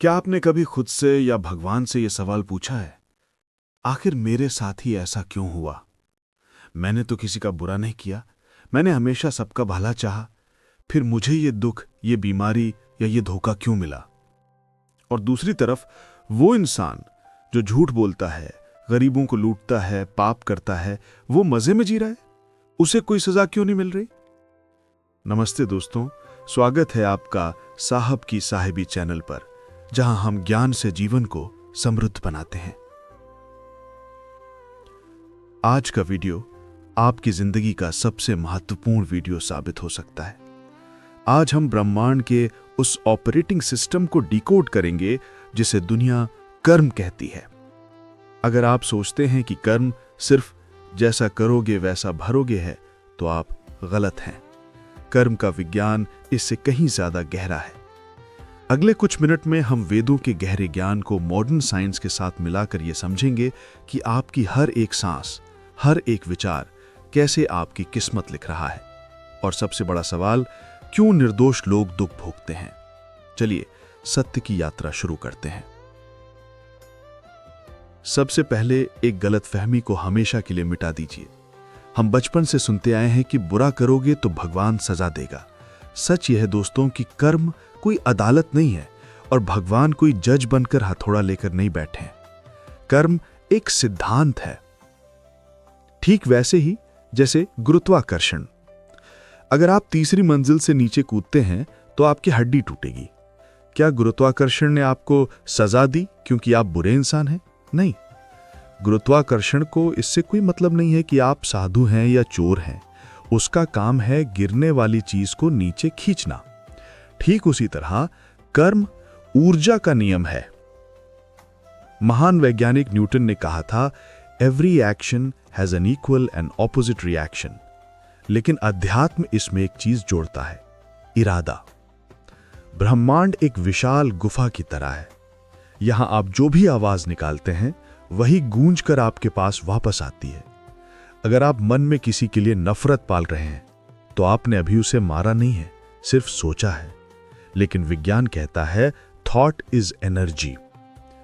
क्या आपने कभी खुद से या भगवान से यह सवाल पूछा है, आखिर मेरे साथ ही ऐसा क्यों हुआ? मैंने तो किसी का बुरा नहीं किया, मैंने हमेशा सबका भला चाहा, फिर मुझे ये दुख, ये बीमारी या ये धोखा क्यों मिला? और दूसरी तरफ वो इंसान जो झूठ बोलता है, गरीबों को लूटता है, पाप करता है, वो मजे में जी रहा है, उसे कोई सजा क्यों नहीं मिल रही? नमस्ते दोस्तों, स्वागत है आपका साहब की साहिबी चैनल पर, जहां हम ज्ञान से जीवन को समृद्ध बनाते हैं। आज का वीडियो आपकी जिंदगी का सबसे महत्वपूर्ण वीडियो साबित हो सकता है। आज हम ब्रह्मांड के उस ऑपरेटिंग सिस्टम को डिकोड करेंगे जिसे दुनिया कर्म कहती है। अगर आप सोचते हैं कि कर्म सिर्फ जैसा करोगे वैसा भरोगे है, तो आप गलत हैं। कर्म का विज्ञान इससे कहीं ज्यादा गहरा है। अगले कुछ मिनट में हम वेदों के गहरे ज्ञान को मॉडर्न साइंस के साथ मिलाकर यह समझेंगे कि आपकी हर एक सांस, हर एक विचार कैसे आपकी किस्मत लिख रहा है। और सबसे बड़ा सवाल, क्यों निर्दोष लोग दुख भोगते हैं? चलिए सत्य की यात्रा शुरू करते हैं। सबसे पहले एक गलतफहमी को हमेशा के लिए मिटा दीजिए। हम बचपन से सुनते आए हैं कि बुरा करोगे तो भगवान सजा देगा। सच यह है दोस्तों कि कर्म कोई अदालत नहीं है और भगवान कोई जज बनकर हथौड़ा लेकर नहीं बैठे हैं। कर्म एक सिद्धांत है, ठीक वैसे ही जैसे गुरुत्वाकर्षण। अगर आप तीसरी मंजिल से नीचे कूदते हैं तो आपकी हड्डी टूटेगी। क्या गुरुत्वाकर्षण ने आपको सजा दी क्योंकि आप बुरे इंसान हैं? नहीं। गुरुत्वाकर्षण को इससे कोई मतलब नहीं है कि आप साधु हैं या चोर हैं। उसका काम है गिरने वाली चीज को नीचे खींचना। ठीक उसी तरह कर्म ऊर्जा का नियम है। महान वैज्ञानिक न्यूटन ने कहा था, every action has an equal and opposite reaction. लेकिन अध्यात्म इसमें एक चीज जोड़ता है, इरादा। ब्रह्मांड एक विशाल गुफा की तरह है। यहां आप जो भी आवाज निकालते हैं वही गूंज कर आपके पास वापस आती है। अगर आप मन में किसी के लिए नफरत पाल रहे हैं तो आपने अभी उसे मारा नहीं है, सिर्फ सोचा है। लेकिन विज्ञान कहता है, थॉट इज एनर्जी।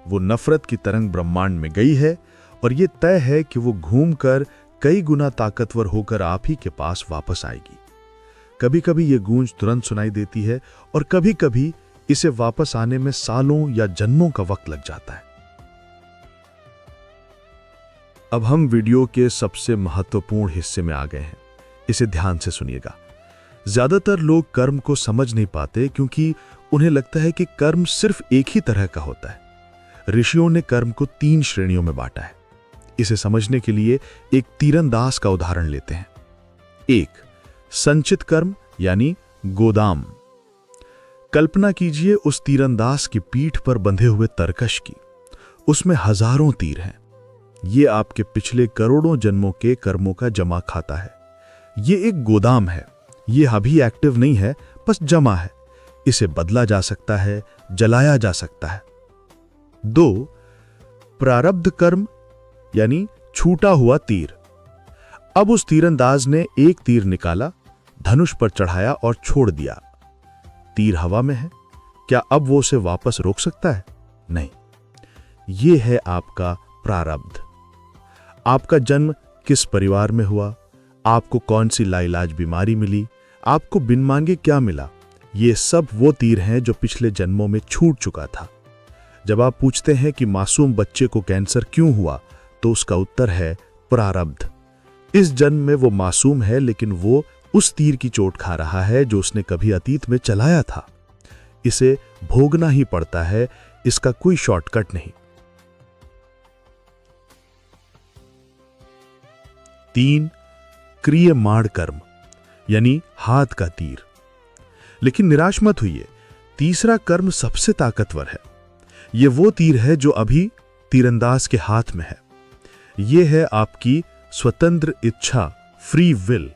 वो नफरत की तरंग ब्रह्मांड में गई है और यह तय है कि वो घूमकर कई गुना ताकतवर होकर आप ही के पास वापस आएगी। कभी कभी यह गूंज तुरंत सुनाई देती है और कभी कभी इसे वापस आने में सालों या जन्मों का वक्त लग जाता है। अब हम वीडियो के सबसे महत्वपूर्ण हिस्से में आ गए हैं। इसे ध्यान से सुनिएगा। ज्यादातर लोग कर्म को समझ नहीं पाते क्योंकि उन्हें लगता है कि कर्म सिर्फ एक ही तरह का होता है। ऋषियों ने कर्म को 3 श्रेणियों में बांटा है। इसे समझने के लिए एक तीरंदाज का उदाहरण लेते हैं। 1. संचित कर्म यानी गोदाम। कल्पना कीजिए उस तीरंदाज की पीठ पर बंधे हुए तरकश की। उसमें हजारों तीर हैं। ये आपके पिछले करोड़ों जन्मों के कर्मों का जमा खाता है। ये एक गोदाम है। ये अभी एक्टिव नहीं है, बस जमा है। इसे बदला जा सकता है, जलाया जा सकता है। 2. प्रारब्ध कर्म यानी छूटा हुआ तीर। अब उस तीरंदाज ने एक तीर निकाला, धनुष पर चढ़ाया और छोड़ दिया। तीर हवा में है। क्या अब वो उसे वापस रोक सकता है? नहीं। यह है आपका प्रारब्ध। आपका जन्म किस परिवार में हुआ, आपको कौन सी लाइलाज बीमारी मिली, आपको बिन मांगे क्या मिला, ये सब वो तीर हैं जो पिछले जन्मों में छूट चुका था। जब आप पूछते हैं कि मासूम बच्चे को कैंसर क्यों हुआ, तो उसका उत्तर है प्रारब्ध। इस जन्म में वो मासूम है, लेकिन वो उस तीर की चोट खा रहा है जो उसने कभी अतीत में चलाया था। इसे भोगना ही पड़ता है, इसका कोई शॉर्टकट नहीं। 3. क्रियमाण कर्म यानी हाथ का तीर। लेकिन निराश मत होइए, तीसरा कर्म सबसे ताकतवर है। यह वो तीर है जो अभी तीरंदाज के हाथ में है। यह है आपकी स्वतंत्र इच्छा, फ्री विल।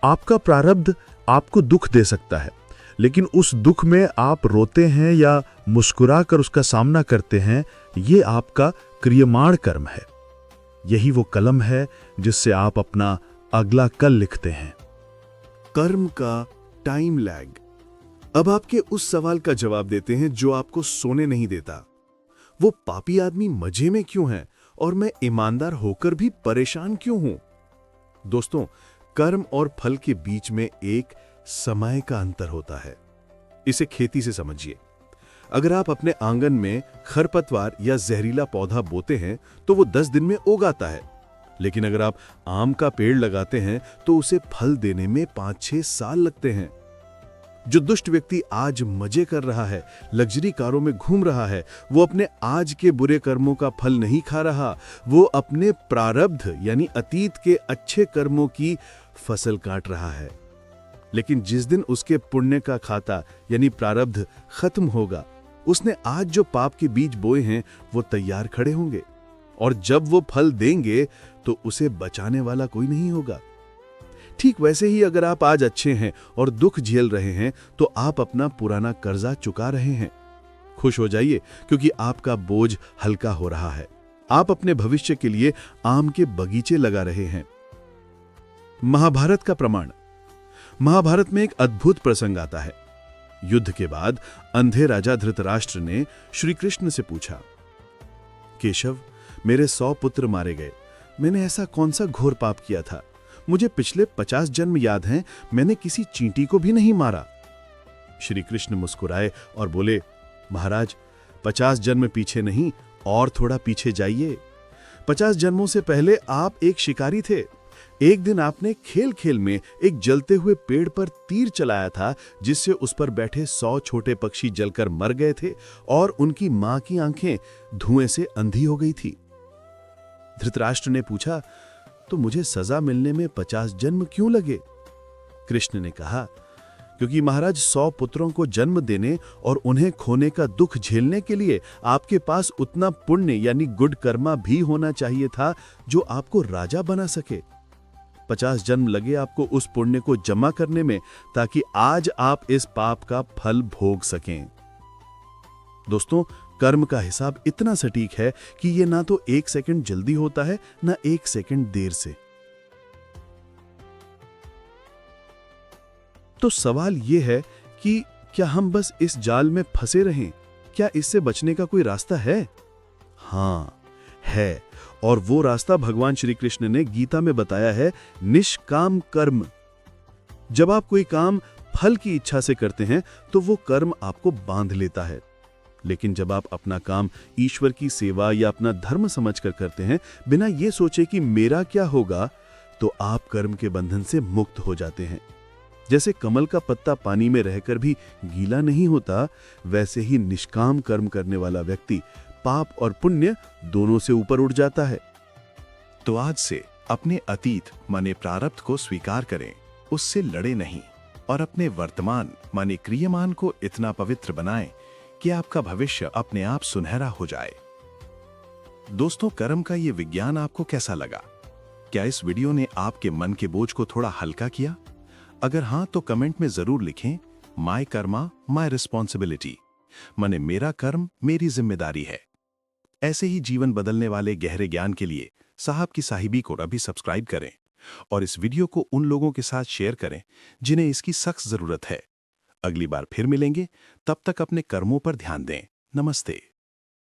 आपका प्रारब्ध आपको दुख दे सकता है, लेकिन उस दुख में आप रोते हैं या मुस्कुराकर उसका सामना करते हैं, यह आपका क्रियमाण कर्म है। यही वो कलम है जिससे आप अपना अगला कल लिखते हैं। कर्म का टाइम लैग। अब आपके उस सवाल का जवाब देते हैं जो आपको सोने नहीं देता। वो पापी आदमी मजे में क्यों है और मैं ईमानदार होकर भी परेशान क्यों हूं? दोस्तों, कर्म और फल के बीच में एक समय का अंतर होता है। इसे खेती से समझिए। अगर आप अपने आंगन में खरपतवार या जहरीला पौधा बोते हैं तो वो 10 दिन में उग आता है। लेकिन अगर आप आम का पेड़ लगाते हैं तो उसे फल देने में 5-6 साल लगते हैं। जो दुष्ट व्यक्ति आज मजे कर रहा है, लग्जरी कारों में घूम रहा है, वो अपने आज के बुरे कर्मों का फल नहीं खा रहा, वो अपने प्रारब्ध यानी अतीत के अच्छे कर्मों की फसल काट रहा है। लेकिन जिस दिन उसके पुण्य का खाता यानी प्रारब्ध खत्म होगा, उसने आज जो पाप के बीज बोए हैं वो तैयार खड़े होंगे, और जब वो फल देंगे तो उसे बचाने वाला कोई नहीं होगा। ठीक वैसे ही अगर आप आज अच्छे हैं और दुख झेल रहे हैं तो आप अपना पुराना कर्जा चुका रहे हैं। खुश हो जाइए, क्योंकि आपका बोझ हल्का हो रहा है। आप अपने भविष्य के लिए आम के बगीचे लगा रहे हैं। महाभारत का प्रमाण। महाभारत में एक अद्भुत प्रसंग आता है। युद्ध के बाद अंधे राजा धृतराष्ट्र ने श्री कृष्ण से पूछा, केशव, मेरे 100 पुत्र मारे गए। मैंने ऐसा कौन सा घोर पाप किया था? मुझे पिछले 50 जन्म याद हैं, मैंने किसी चींटी को भी नहीं मारा। श्री कृष्ण मुस्कुराए और बोले, महाराज, 50 जन्म पीछे नहीं, और थोड़ा पीछे जाइए। 50 जन्मों से पहले आप एक शिकारी थे। एक दिन आपने खेल खेल में एक जलते हुए पेड़ पर तीर चलाया था, जिससे उस पर बैठे 100 छोटे पक्षी जलकर मर गए थे और उनकी मां की आंखें धुएं से अंधी हो गई थी। धृतराष्ट्र ने पूछा, तो मुझे सजा मिलने में 50 जन्म क्यों लगे? कृष्ण ने कहा, क्योंकि महाराज, 100 पुत्रों को जन्म देने और उन्हें खोने का दुख झेलने के लिए आपके पास उतना पुण्य यानी गुड कर्मा भी होना चाहिए था जो आपको राजा बना सके। 50 जन्म लगे आपको उस पुण्य को जमा करने में, ताकि आज आप इस पाप का फल भोग सकें। दोस्तों, कर्म का हिसाब इतना सटीक है कि यह ना तो 1 सेकंड जल्दी होता है, ना 1 सेकंड देर से। तो सवाल यह है कि क्या हम बस इस जाल में फंसे रहें? क्या इससे बचने का कोई रास्ता है? हाँ, है। और वो रास्ता भगवान श्री कृष्ण ने गीता में बताया है, निष्काम कर्म। जब आप कोई काम फल की इच्छा से करते हैं तो वो कर्म आपको बांध लेता है। लेकिन जब आप अपना काम ईश्वर की सेवा या अपना धर्म समझकर करते हैं, बिना ये सोचे कि मेरा क्या होगा, तो आप कर्म के बंधन से मुक्त हो जाते हैं। जैसे कमल का पत्ता पानी में रहकर भी गीला नहीं होता, वैसे ही निष्काम कर्म करने वाला व्यक्ति पाप और पुण्य दोनों से ऊपर उठ जाता है। तो आज से अपने अतीत माने प्रारब्ध को स्वीकार करें, उससे लड़े नहीं, और अपने वर्तमान माने क्रियमान को इतना पवित्र बनाएं कि आपका भविष्य अपने आप सुनहरा हो जाए। दोस्तों, कर्म का ये विज्ञान आपको कैसा लगा? क्या इस वीडियो ने आपके मन के बोझ को थोड़ा हल्का किया? अगर हां, तो कमेंट में जरूर लिखें, माय कर्मा माय रिस्पॉन्सिबिलिटी, माने मेरा कर्म मेरी जिम्मेदारी है। ऐसे ही जीवन बदलने वाले गहरे ज्ञान के लिए साहब की साहिबी को अभी सब्सक्राइब करें और इस वीडियो को उन लोगों के साथ शेयर करें जिन्हें इसकी सख्त जरूरत है। अगली बार फिर मिलेंगे, तब तक अपने कर्मों पर ध्यान दें। नमस्ते।